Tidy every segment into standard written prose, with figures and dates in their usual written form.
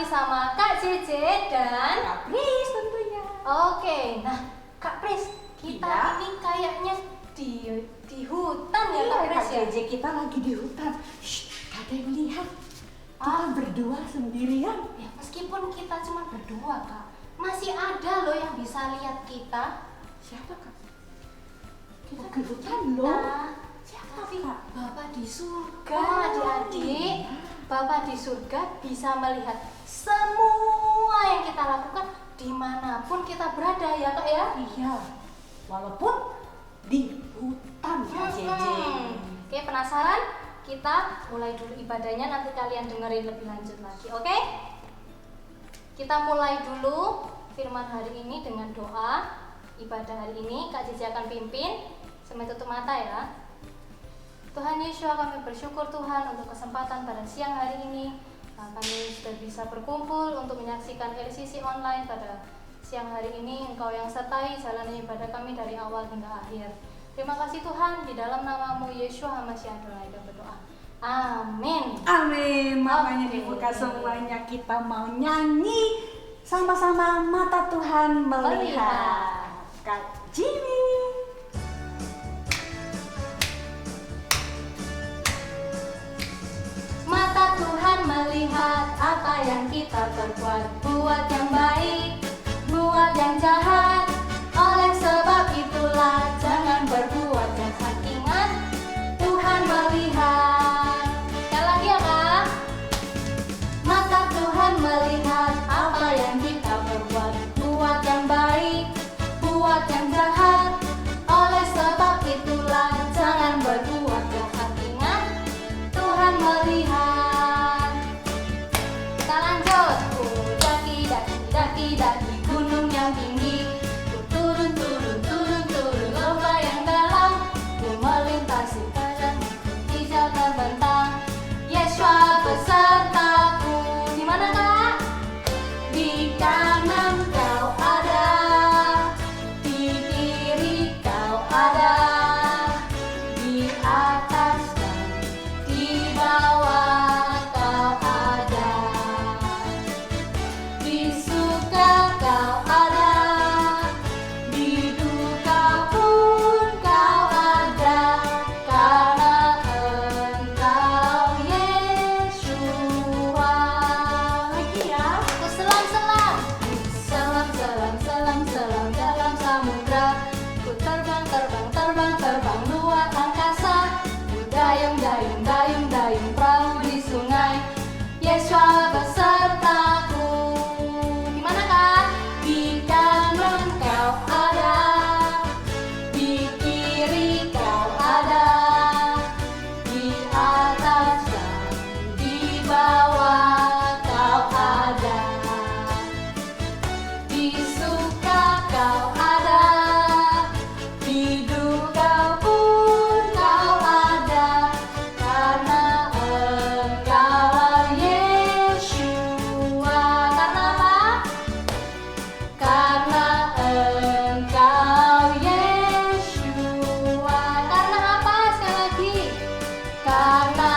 Sama Kak Jeje dan Kak Pris tentunya. Oke, nah Kak Pris, kita ini kayaknya di hutan ya Kak Pris ya? Jeje, kita lagi di hutan. Ada yang lihat. Kita berdua sendirian. Ya meskipun kita cuma berdua Kak, masih ada loh yang bisa lihat kita. Siapa Kak? Kita ke hutan loh. Siapa Tapi Kak? Bapak di surga, adik-adik. Bapak di surga bisa melihat semua yang kita lakukan dimanapun kita berada ya Kak ya? Iya, walaupun di hutan Kak Jeje. Oke, penasaran? Kita mulai dulu ibadahnya, nanti kalian dengerin lebih lanjut lagi, oke? Kita mulai dulu firman hari ini dengan doa. Ibadah hari ini Kak Jeje akan pimpin. Sampai tutup mata ya. Tuhan Yesus, kami bersyukur Tuhan untuk kesempatan pada siang hari ini. Kami sudah bisa berkumpul untuk menyaksikan LCC online pada siang hari ini. Engkau yang sertai jalan ibadah kami dari awal hingga akhir. Terima kasih Tuhan, di dalam namamu Yesus HaMashiach Adonai kami berdoa. Amin. Amin. Makanya Oke. dibuka semuanya, kita mau nyanyi sama-sama mata Tuhan melihat. Kak Jimmy. Mata Tuhan melihat apa yang kita perbuat, buat yang baik, buat yang jahat. Oleh sebab itulah jangan berbuat jahat. Ingat, Tuhan melihat. Sekali lagi ya Kak. Mata Tuhan melihat apa yang kita perbuat, buat yang baik, buat yang jahat. Oleh sebab itulah jangan berbuat jahat. Ingat, Tuhan melihat. Kita lanjut. Ku daki daki daki daki gunung yang tinggi. Ku turun turun turun turun lomba yang dalam. Ku melintasi padang hijau terbentang. Yeshua besertaku. Di mana Kak? Di kanan kau ada, di kiri kau ada, di atas dan di bawah kau ada, di suka kau ada, di duka pun kau ada, karena Engkau Yeshua. Lagi ya, aku selam-selam, selam-selam, selam-selam dalam samudra. Ku terbang, terbang, terbang, terbang luar angkasa. Ku dayung, dayung, dayung, dayung perahu di sungai. Yeshua besertaku. Di mana Kak? Di kanan kau ada, di kiri kau ada, di atas dan di bawah kau ada, di suka kau ada, di duka pun kau ada, karena Engkau Yeshua. Karena apa? Karena Engkau Yeshua. Karena apa? Sekali lagi. Karena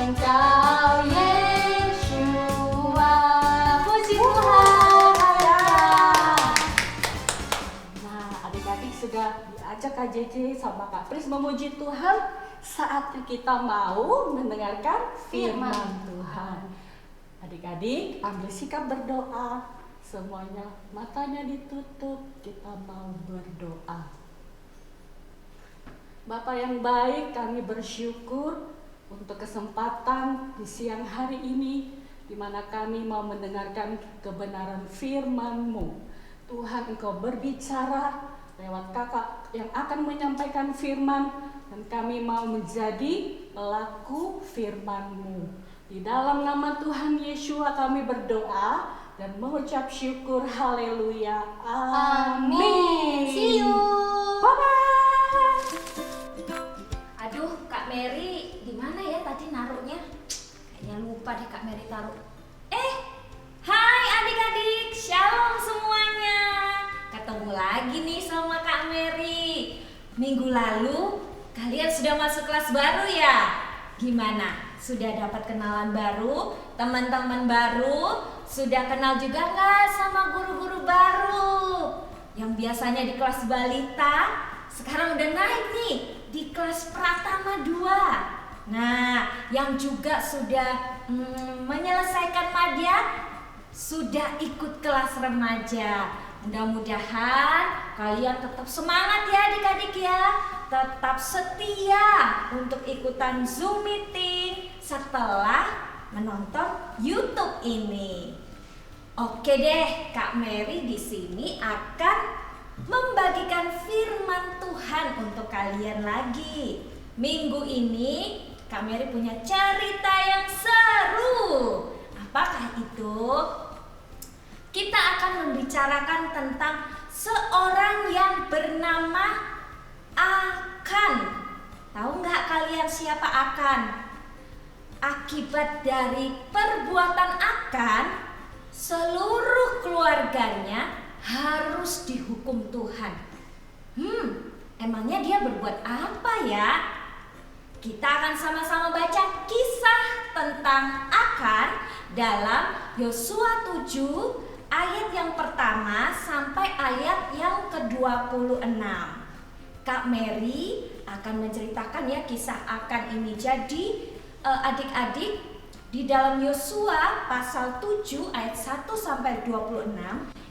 Engkau Yeshua. Puji Tuhan. Nah, adik-adik sudah diajak Kak Jeje sama Kak Pris memuji Tuhan. Saatnya kita mau mendengarkan firman Tuhan. Adik-adik ambil sikap berdoa. Semuanya matanya ditutup. Kita mau berdoa. Bapa yang baik, kami bersyukur untuk kesempatan di siang hari ini, di mana kami mau mendengarkan kebenaran firman-Mu. Tuhan, Engkau berbicara lewat kakak yang akan menyampaikan firman, dan kami mau menjadi pelaku firman-Mu. Di dalam nama Tuhan Yeshua kami berdoa dan mengucap syukur. Haleluya. Amin. See you. Bye-bye. Aduh, Kak Mary, di mana ya tadi naruhnya? Kayaknya lupa deh Kak Mary taruh. Hai adik-adik, shalom semuanya. minggu lalu kalian sudah masuk kelas baru ya? Gimana? Sudah dapat kenalan baru, teman-teman baru, sudah kenal juga nggak sama guru-guru baru? Yang biasanya di kelas balita, sekarang udah naik nih di kelas Pratama 2. Nah, yang juga sudah menyelesaikan madya, sudah ikut kelas remaja. Mudah-mudahan kalian tetap semangat ya adik-adik ya. Tetap setia untuk ikutan Zoom meeting setelah menonton YouTube ini. Oke deh, Kak Mary di sini akan membagikan firman Tuhan untuk kalian lagi. Minggu ini Kak Mary punya cerita yang seru. Apakah itu? Kita akan membicarakan tentang seorang yang bernama Akan. Tahu nggak kalian siapa Akan? Akibat dari perbuatan Akan, seluruh keluarganya harus dihukum Tuhan. Emangnya dia berbuat apa ya? Kita akan sama-sama baca kisah tentang Akan dalam Yosua 7 ayat yang pertama sampai ayat yang ke-26. Kak Mary akan menceritakan ya kisah Akan ini. Jadi adik-adik, di dalam Yosua pasal 7 ayat 1 sampai 26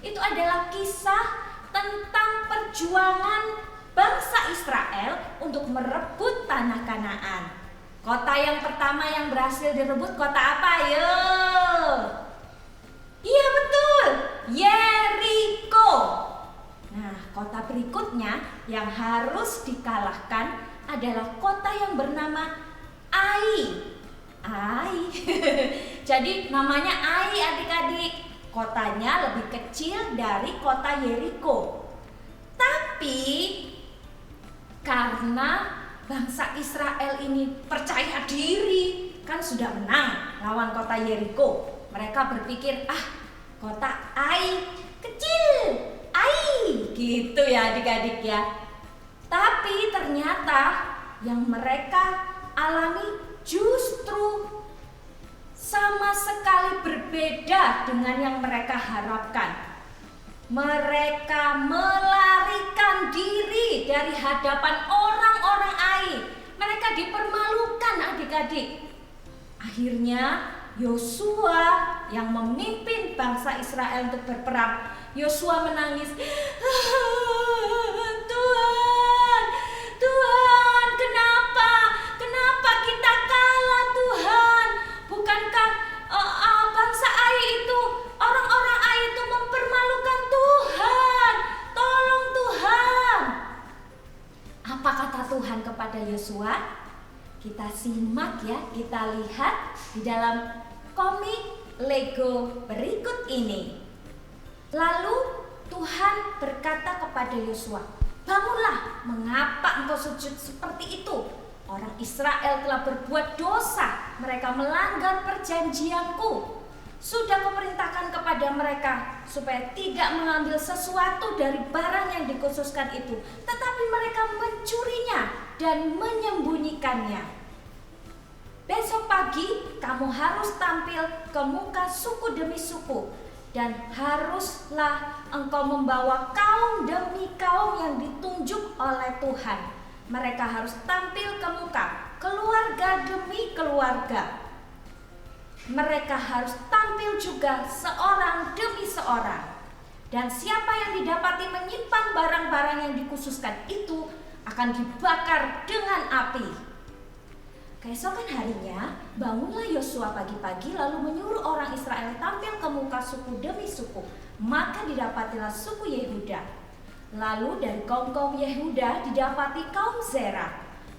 itu adalah kisah tentang perjuangan bangsa Israel untuk merebut tanah Kanaan. Kota yang pertama yang berhasil direbut kota apa? Ayo. Iya betul, Yeriko. Nah, kota berikutnya yang harus dikalahkan adalah kota yang bernama Ai. Jadi namanya Ai adik-adik. Kotanya lebih kecil dari kota Yeriko. Tapi karena bangsa Israel ini percaya diri, kan sudah menang lawan kota Yeriko. Mereka berpikir, kota Ai kecil, Ai, gitu ya adik-adik ya. Tapi ternyata yang mereka alami justru sama sekali berbeda dengan yang mereka harapkan. Mereka melarikan diri dari hadapan orang-orang Ai. Mereka dipermalukan adik-adik. Akhirnya Yosua yang memimpin bangsa Israel untuk berperang. Yosua menangis. Tuhan, kenapa kita kalah Tuhan? Bukankah bangsa Ai itu, orang-orang Ai itu mempermalukan Tuhan? Tolong Tuhan. Apa kata Tuhan kepada Yosua? Kita simak ya, kita lihat di dalam komik Lego berikut ini. Lalu Tuhan berkata kepada Yosua, "Bangunlah, mengapa engkau sujud seperti itu? Orang Israel telah berbuat dosa, mereka melanggar perjanjianku. Sudah kuperintahkan kepada mereka supaya tidak mengambil sesuatu dari barang yang dikhususkan itu, tetapi mereka mencurinya dan menyembunyikannya. Besok pagi kamu harus tampil ke muka suku demi suku, dan haruslah engkau membawa kaum demi kaum yang ditunjuk oleh Tuhan. Mereka harus tampil ke muka, keluarga demi keluarga. Mereka harus tampil juga seorang demi seorang. Dan siapa yang didapati menyimpan barang-barang yang dikhususkan itu akan dibakar dengan api." Keesokan harinya, bangunlah Yosua pagi-pagi lalu menyuruh orang Israel tampil ke muka suku demi suku. Maka didapatilah suku Yehuda. Lalu dari kaum-kaum Yehuda didapati kaum Zera.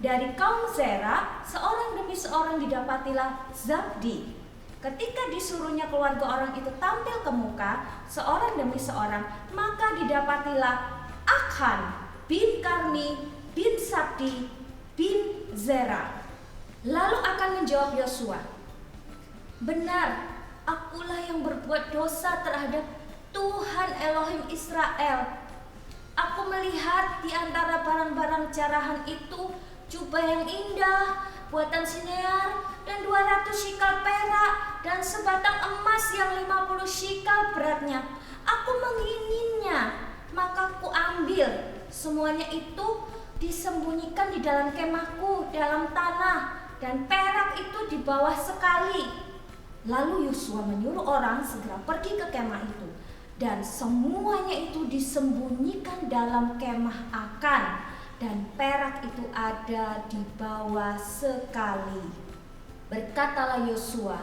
Dari kaum Zera, seorang demi seorang didapatilah Zabdi. Ketika disuruhnya keluarga orang itu tampil ke muka, seorang demi seorang, maka didapatilah Akan bin Karmi bin Sabdi bin Zera. Lalu Akan menjawab Yosua, "Benar, akulah yang berbuat dosa terhadap Tuhan Elohim Israel. Aku melihat di antara barang-barang jarahan itu jubah yang indah, buatan Sinear, dan 200 shikal perak, dan sebatang emas yang 50 shikal beratnya. Aku menginginnya, maka ku ambil. Semuanya itu disembunyikan di dalam kemahku, dalam tanah, dan perak itu di bawah sekali. Lalu Yosua menyuruh orang segera pergi ke kemah itu, dan semuanya itu disembunyikan dalam kemah Akan, dan perak itu ada di bawah sekali. Berkatalah Yosua,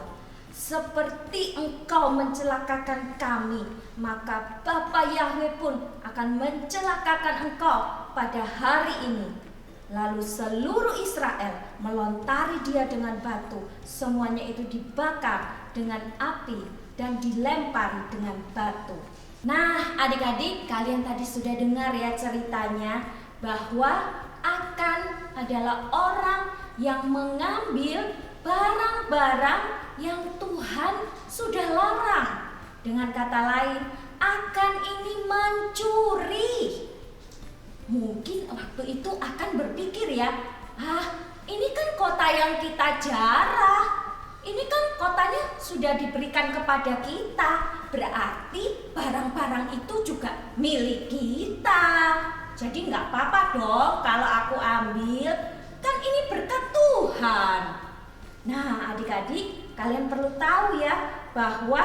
seperti engkau mencelakakan kami, maka Bapa Yahwe pun akan mencelakakan engkau pada hari ini. Lalu seluruh Israel melontari dia dengan batu. Semuanya itu dibakar dengan api dan dilempari dengan batu. Nah, adik-adik, kalian tadi sudah dengar ya ceritanya bahwa Akan adalah orang yang mengambil barang-barang yang Tuhan sudah larang. Dengan kata lain, Akan ini mencuri. Mungkin waktu itu Akan berpikir ya, ini kan kota yang kita jarah. Ini kan kotanya sudah diberikan kepada kita. Berarti barang-barang itu juga milik kita. Jadi nggak apa-apa dong kalau aku ambil. Kan ini berkat Tuhan. Nah, adik-adik, kalian perlu tahu ya bahwa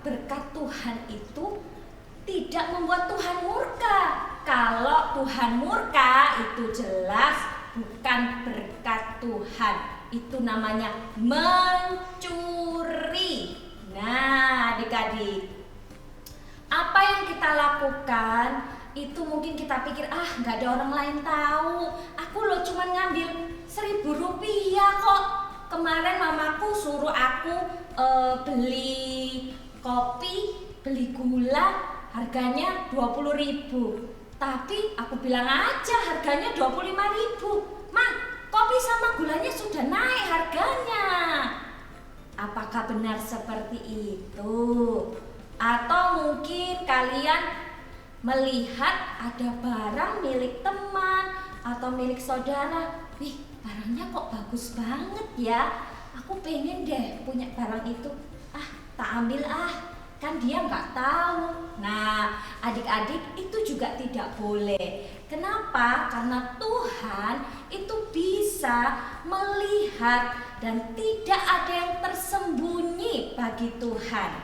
berkat Tuhan itu tidak membuat Tuhan murka. Kalau Tuhan murka itu jelas bukan berkat Tuhan. Itu namanya mencuri. Nah, adik-adik, apa yang kita lakukan itu mungkin kita pikir nggak ada orang lain tahu. Aku loh cuma ngambil 1.000 rupiah kok. Kemarin mamaku suruh aku beli kopi, beli gula, harganya 20.000. Tapi aku bilang aja harganya 25.000. Ma, kopi sama gulanya sudah naik harganya. Apakah benar seperti itu? Atau mungkin kalian melihat ada barang milik teman atau milik saudara. Wih, barangnya kok bagus banget ya. Aku pengen deh punya barang itu. Tak ambil kan dia nggak tahu. Nah, adik-adik, itu juga tidak boleh. Kenapa? Karena Tuhan itu bisa melihat dan tidak ada yang tersembunyi bagi Tuhan.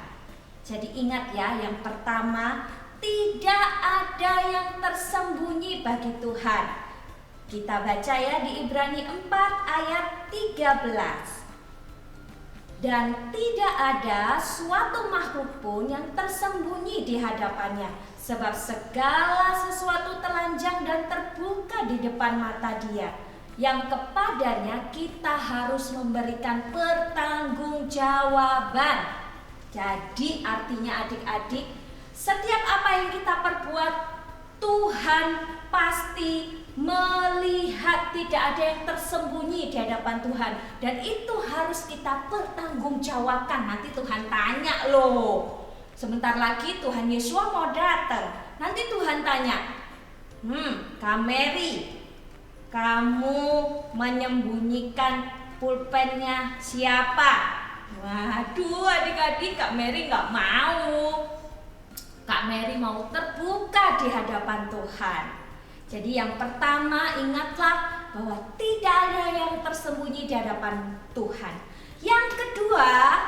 Jadi ingat ya, yang pertama, tidak ada yang tersembunyi bagi Tuhan. Kita baca ya di Ibrani 4 ayat 13. Dan tidak ada suatu makhluk pun yang tersembunyi di hadapannya, sebab segala sesuatu telanjang dan terbuka di depan mata Dia, yang kepadanya kita harus memberikan pertanggungjawaban. Jadi artinya adik-adik, setiap apa yang kita perbuat, Tuhan pasti melihat, tidak ada yang tersembunyi di hadapan Tuhan. Dan itu harus kita pertanggungjawabkan. Nanti Tuhan tanya loh. Sebentar lagi Tuhan Yesus mau datang. Nanti Tuhan tanya, Kak Mary, kamu menyembunyikan pulpennya siapa? Waduh adik-adik, Kak Mary gak mau. Kak Mary mau terbuka di hadapan Tuhan. Jadi yang pertama, ingatlah bahwa tidak ada yang tersembunyi di hadapan Tuhan. Yang kedua,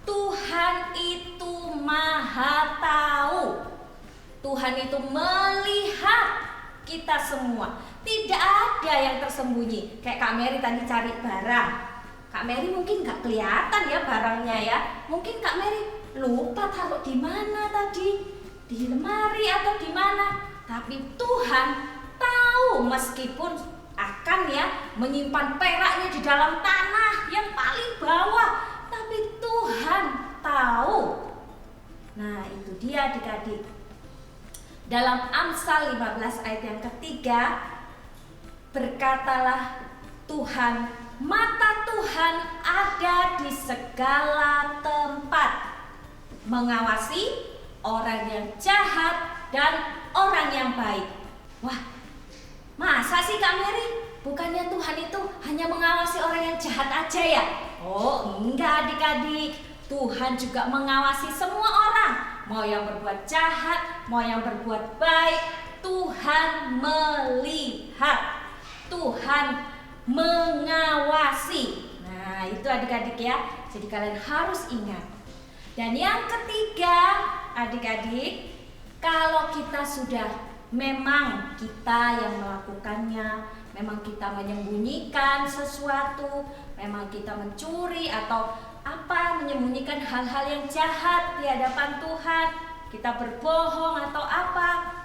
Tuhan itu Maha Tahu. Tuhan itu melihat kita semua. Tidak ada yang tersembunyi. Kayak Kak Mary tadi cari barang. Kak Mary mungkin gak kelihatan ya barangnya ya. Mungkin Kak Mary lupa taruh di mana tadi, di lemari atau di mana. Tapi Tuhan tahu, meskipun akan ya menyimpan peraknya di dalam tanah yang paling bawah, tapi Tuhan tahu. Nah, itu dia adik-adik. Dalam Amsal 15 ayat yang ketiga, berkatalah Tuhan, mata Tuhan ada di segala tempat, mengawasi orang yang jahat dan orang yang baik. Wah, masa sih Kak Mary? Bukannya Tuhan itu hanya mengawasi orang yang jahat aja ya? Oh enggak adik-adik, Tuhan juga mengawasi semua orang. Mau yang berbuat jahat, mau yang berbuat baik, Tuhan melihat, Tuhan mengawasi. Nah itu adik-adik ya, jadi kalian harus ingat. Dan yang ketiga adik-adik, kalau kita sudah memang kita yang melakukannya, memang kita menyembunyikan sesuatu, memang kita mencuri atau menyembunyikan hal-hal yang jahat di hadapan Tuhan, kita berbohong atau apa,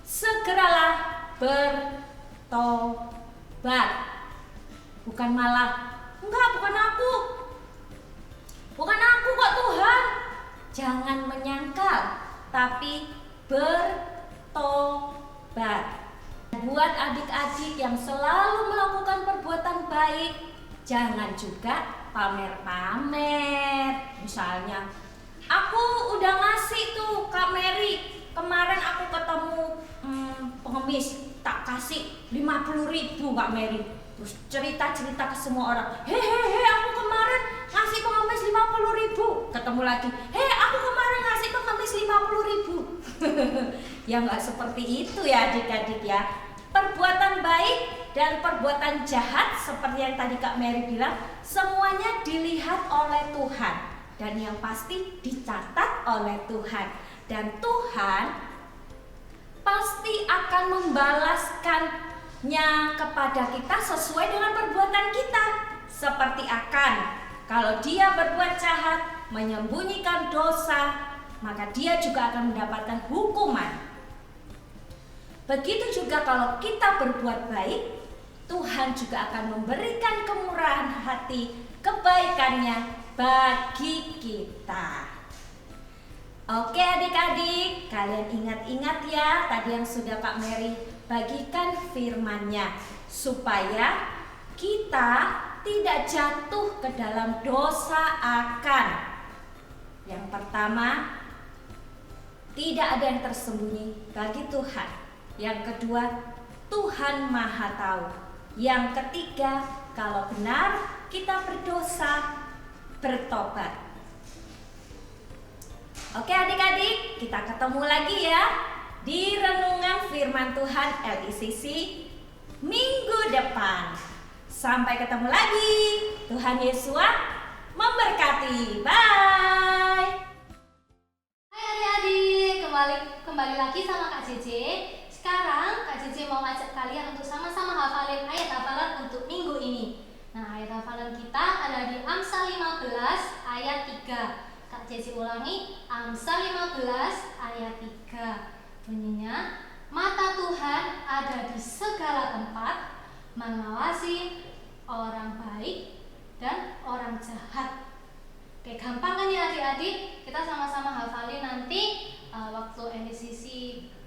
segeralah bertobat. Bukan malah, enggak, bukan aku kok Tuhan. Jangan menyangkal, tapi bertobat. Buat adik-adik yang selalu melakukan perbuatan baik, jangan juga pamer-pamer. Misalnya, aku udah ngasih tuh Kak Mary, kemarin aku ketemu pengemis, tak kasih 50.000 Kak Mary. Terus cerita-cerita ke semua orang, hehehe, aku kemarin ngasih pengemis 50.000. Ketemu lagi, aku kemarin ngasih pengemis 50.000. Ya nggak seperti itu ya adik-adik ya. Perbuatan baik dan perbuatan jahat seperti yang tadi Kak Mary bilang, semuanya dilihat oleh Tuhan. Dan yang pasti dicatat oleh Tuhan. Dan Tuhan pasti akan membalaskannya kepada kita sesuai dengan perbuatan kita. Seperti kalau dia berbuat jahat, menyembunyikan dosa, maka dia juga akan mendapatkan hukuman. Begitu juga kalau kita berbuat baik, Tuhan juga akan memberikan kemurahan hati, kebaikannya bagi kita. Oke adik-adik, kalian ingat-ingat ya tadi yang sudah Kak Mary bagikan firman-Nya, supaya kita tidak jatuh ke dalam dosa akan. Yang pertama, tidak ada yang tersembunyi bagi Tuhan. Yang kedua, Tuhan Maha Tahu. Yang ketiga, kalau benar kita berdosa, bertobat. Oke adik-adik, kita ketemu lagi ya di Renungan Firman Tuhan LICC minggu depan. Sampai ketemu lagi. Tuhan Yesus memberkati. Bye. Hai adik-adik, kembali lagi sama Kak JJ. Sekarang Kak JJ mau ngajak kalian untuk sama-sama hafalin ayat hafalan untuk minggu ini. Nah, ayat hafalan kita ada di Amsal 15 ayat 3. Kak JJ ulangi, Amsal 15 ayat 3. Bunyinya, mata Tuhan ada di segala tempat, mengawasi orang baik dan orang jahat. Oke, gampang kan ya adik-adik? Kita sama-sama hafalin nanti waktu LICC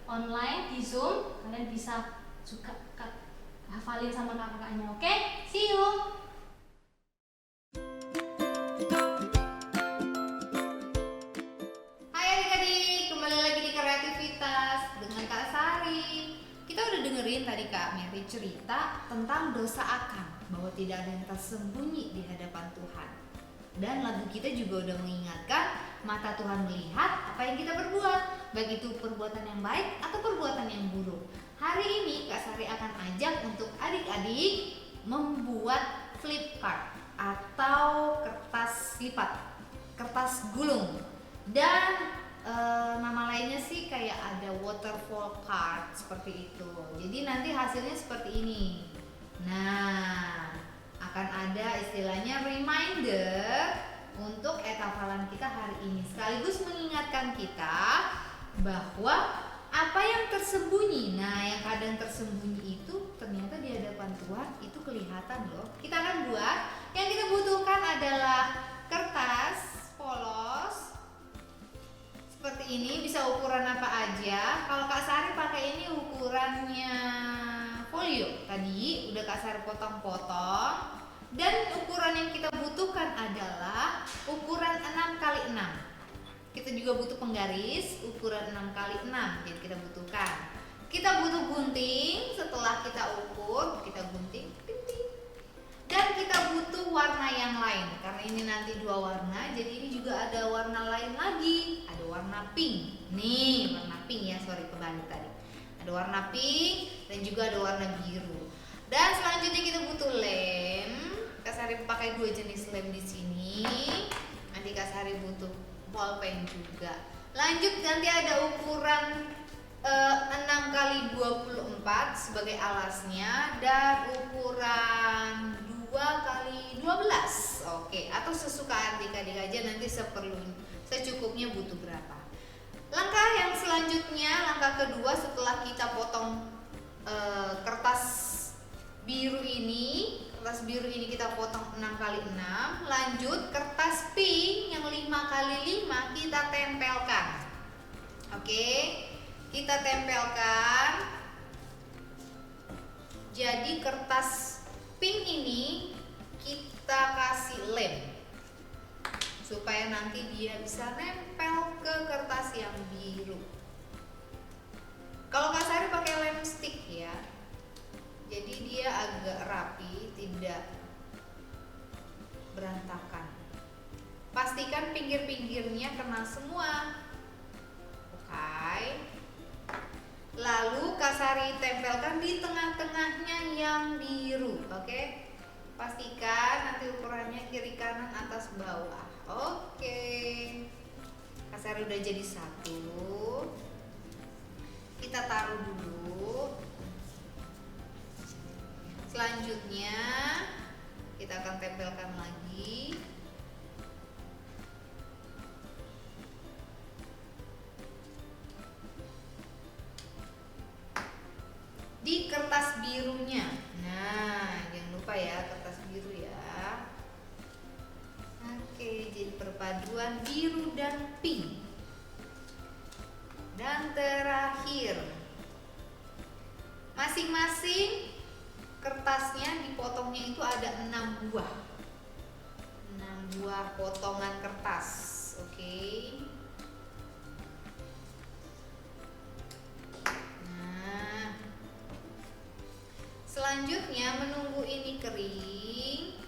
online di Zoom, kalian bisa juga hafalin sama kakak-kakaknya. Oke, see you. Hai adik-adik, kembali lagi di Kreativitas dengan Kak Sari. Kita udah dengerin tadi Kak Mary cerita tentang dosa akan, bahwa tidak ada yang tersembunyi di hadapan Tuhan. Dan lagu kita juga udah mengingatkan mata Tuhan melihat apa yang kita perbuat, baik itu perbuatan yang baik atau perbuatan yang buruk. Hari ini Kak Sari akan ajak untuk adik-adik membuat flip card atau kertas lipat, kertas gulung. Dan nama lainnya sih kayak ada waterfall card seperti itu. Jadi nanti hasilnya seperti ini. Nah, akan ada istilahnya reminder untuk hafalan kita hari ini, sekaligus mengingatkan kita bahwa apa yang tersembunyi, nah yang kadang tersembunyi itu ternyata di hadapan Tuhan itu kelihatan loh. Kita akan buat, yang kita butuhkan adalah kertas polos seperti ini, bisa ukuran apa aja. Kalau Kak Sari pakai ini ukurannya folio, tadi udah Kak Sari potong-potong. Dan ukuran yang kita butuhkan adalah ukuran 6x6. Kita juga butuh penggaris ukuran 6x6, jadi kita butuhkan. Kita butuh gunting. Setelah kita ukur, kita gunting, ting, ting. Dan kita butuh warna yang lain. Karena ini nanti 2 warna, jadi ini juga ada warna lain lagi. Ada warna pink. Nih, warna pink ya, sorry kebalik tadi. Ada warna pink dan juga ada warna biru. Dan selanjutnya kita butuh lem. Kak Sari pakai 2 jenis lem di sini. Nanti Kak Sari butuh bolpen juga. Lanjut, nanti ada ukuran 6x24 sebagai alasnya dan ukuran 2x12. Oke, atau sesuka adik-adik aja, nanti secukupnya butuh berapa. Langkah yang selanjutnya, langkah kedua setelah kita potong kertas biru ini kita potong 6x6. Lanjut, kertas pink yang 5x5 kita tempelkan. Oke, kita tempelkan. Jadi kertas pink ini kita kasih lem supaya nanti dia bisa nempel ke kertas yang biru. Kalau Kak Sari pakai lem stick ya, jadi dia agak rapi, tidak berantakan. Pastikan pinggir-pinggirnya kena semua. Oke. Lalu Kak Sari tempelkan di tengah-tengahnya yang biru. Oke. Pastikan nanti ukurannya kiri kanan atas bawah. Oke. Kak Sari udah jadi satu. Kita taruh dulu. Selanjutnya kita akan tempelkan lagi. Di kertas birunya. Nah, jangan lupa ya kertas biru ya. Oke, jadi perpaduan biru dan pink. Dan terakhir, masing-masing kertasnya dipotongnya itu ada 6 buah. 6 buah potongan kertas. Oke. Nah, selanjutnya menunggu ini kering,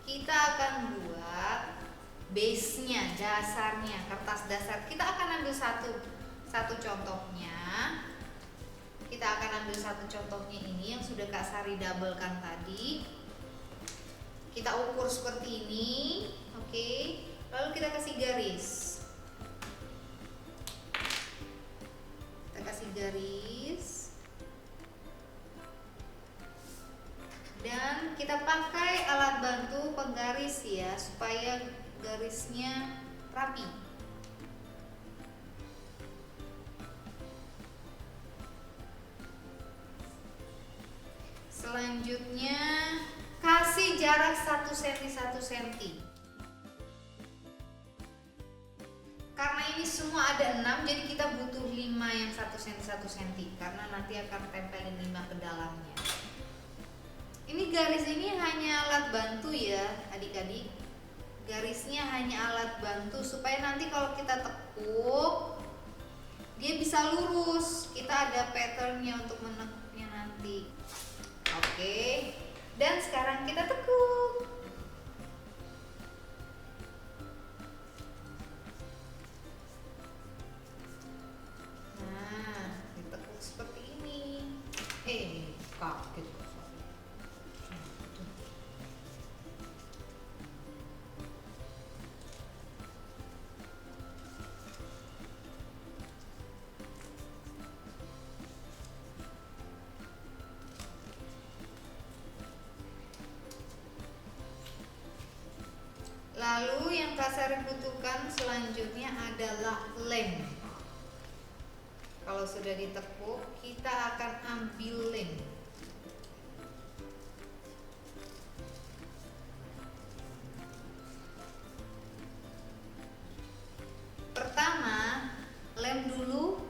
kita akan buat base-nya, dasarnya, kertas dasar. Kita akan ambil satu contohnya. Kita akan ambil satu contohnya ini yang sudah Kak Sari doublekan tadi. Kita ukur seperti ini, oke. Lalu kita kasih garis. Kita kasih garis. Dan kita pakai alat bantu penggaris ya, supaya garisnya rapi. Selanjutnya kasih jarak 1 cm 1 cm. Karena ini semua ada 6, jadi kita butuh 5 yang 1 cm 1 cm, karena nanti akan tempelin 5 ke dalamnya. Ini garis ini hanya alat bantu ya adik-adik. Garisnya hanya alat bantu supaya nanti kalau kita tekuk dia bisa lurus. Kita ada patternnya untuk menekuknya nanti. Oke, dan sekarang kita tekuk. Nah, ditekuk seperti ini. Kaget. Lalu yang Kak Sari butuhkan selanjutnya adalah lem. Kalau sudah ditekuk, kita akan ambil lem. Pertama, lem dulu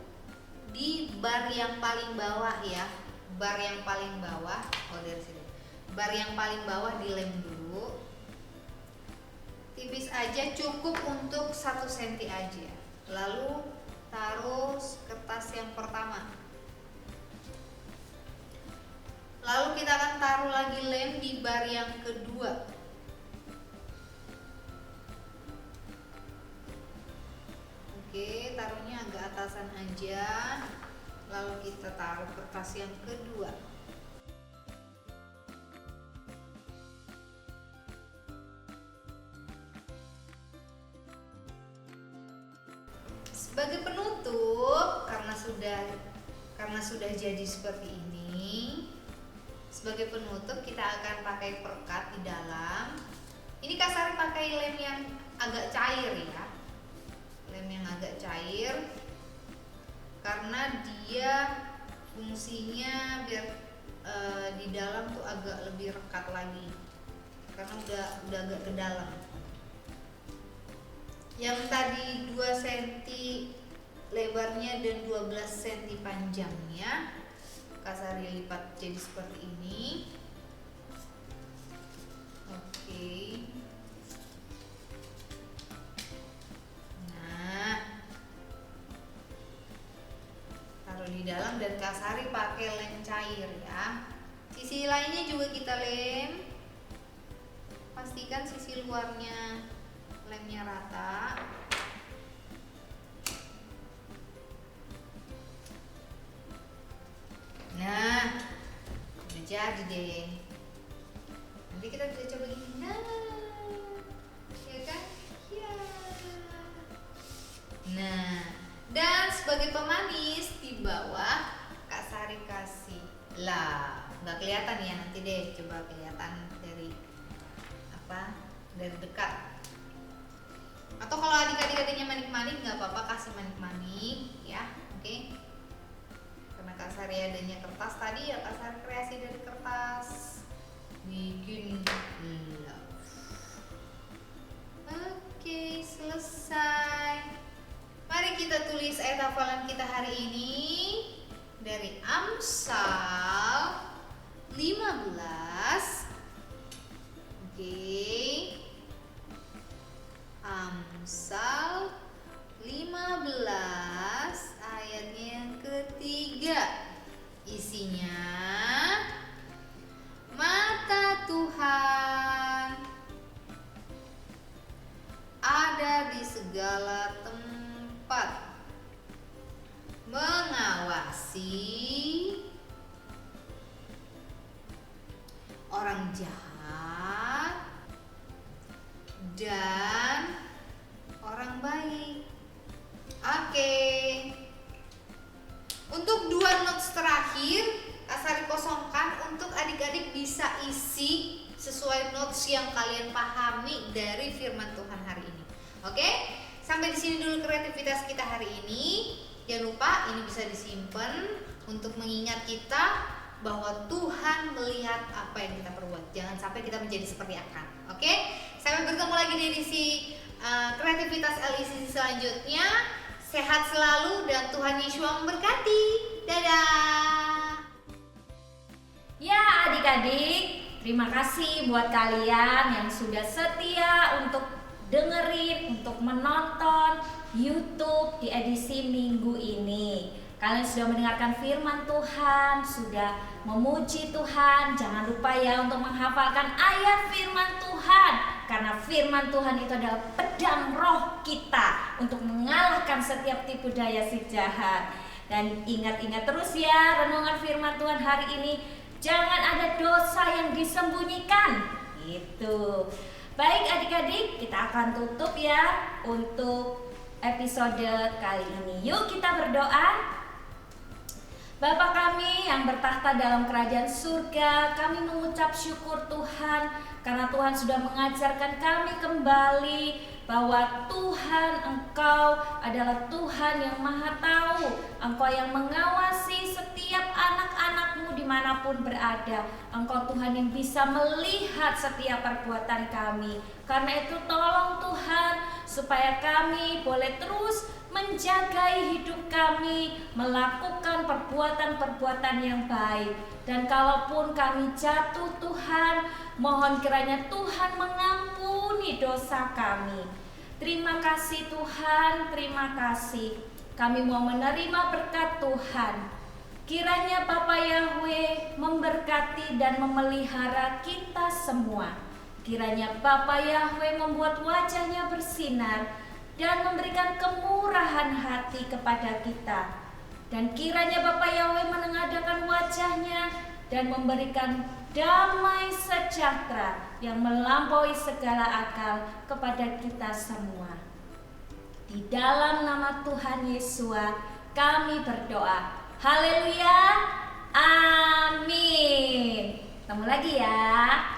di bar yang paling bawah ya. Bar yang paling bawah, dari sini. Bar yang paling bawah dilem dulu. Tipis aja, cukup untuk 1 cm aja. Lalu taruh kertas yang pertama. Lalu kita akan taruh lagi lem di bar yang kedua. Oke, taruhnya agak atasan aja. Lalu kita taruh kertas yang kedua. Sebagai penutup, karena sudah jadi seperti ini, sebagai penutup kita akan pakai perekat di dalam. Ini Kak Sari pakai lem yang agak cair ya, lem yang agak cair, karena dia fungsinya biar di dalam tuh agak lebih rekat lagi, karena udah agak ke dalam. Yang tadi 2 cm lebarnya dan 12 cm panjangnya, Kak Sari lipat jadi seperti ini. Oke. Nah, taruh di dalam dan Kak Sari pakai lem cair ya. Sisi lainnya juga kita lem. Pastikan sisi luarnya lemnya rata. Nah, udah jadi deh. Nanti kita bisa coba gini. Nah, ya kan? Ya. Nah, dan sebagai pemanis di bawah Kak Sari kasih lah. Nggak kelihatan ya, nanti deh coba kelihatan dari dari dekat. Atau kalau adik-adik adiknya manik-manik nggak apa-apa, kasih manik-manik ya, oke. Karena Kak Sari adanya kertas tadi ya, Kak Sari kreasi dari kertas, bikin love. Oke, selesai. Mari kita tulis ayat hafalan kita hari ini dari Amsal 15. Oke. Amsal 15 ayatnya yang ketiga. Isinya, mata Tuhan ada di segala tempat, mengawasi orang jahat dan orang baik. Oke. Untuk 2 notes terakhir Kak Sari kosongkan untuk adik-adik bisa isi sesuai notes yang kalian pahami dari firman Tuhan hari ini. Oke? Sampai di sini dulu kreativitas kita hari ini. Jangan lupa ini bisa disimpan untuk mengingat kita bahwa Tuhan melihat apa yang kita perbuat. Jangan sampai kita menjadi seperti Akan. Oke? Sampai bertemu lagi di edisi kreativitas LICC selanjutnya. Sehat selalu dan Tuhan Yesus memberkati. Dadah. Ya adik-adik, terima kasih buat kalian yang sudah setia untuk dengerin, untuk menonton YouTube di edisi minggu ini. Kalian sudah mendengarkan firman Tuhan, sudah memuji Tuhan. Jangan lupa ya untuk menghafalkan ayat firman Tuhan, karena firman Tuhan itu adalah pedang roh kita untuk mengalahkan setiap tipu daya si jahat. Dan ingat-ingat terus ya renungan firman Tuhan hari ini, jangan ada dosa yang disembunyikan. Gitu. Baik adik-adik, kita akan tutup ya untuk episode kali ini. Yuk kita berdoa. Bapa kami yang bertahta dalam kerajaan surga, kami mengucap syukur Tuhan karena Tuhan sudah mengajarkan kami kembali bahwa Tuhan Engkau adalah Tuhan yang Maha Tahu. Engkau yang mengawasi setiap anak-anak-Mu dimanapun berada. Engkau Tuhan yang bisa melihat setiap perbuatan kami. Karena itu tolong Tuhan supaya kami boleh terus menjagai hidup kami, melakukan perbuatan-perbuatan yang baik. Dan kalaupun kami jatuh Tuhan, mohon kiranya Tuhan mengampuni dosa kami. Terima kasih Tuhan, terima kasih. Kami mau menerima berkat Tuhan. Kiranya Bapa Yahweh memberkati dan memelihara kita semua. Kiranya Bapa Yahweh membuat wajahnya bersinar dan memberikan kemurahan hati kepada kita. Dan kiranya Bapa Yahweh menengadahkan wajahnya dan memberikan damai sejahtera yang melampaui segala akal kepada kita semua. Di dalam nama Tuhan Yesus kami berdoa. Haleluya. Amin. Ketemu lagi ya.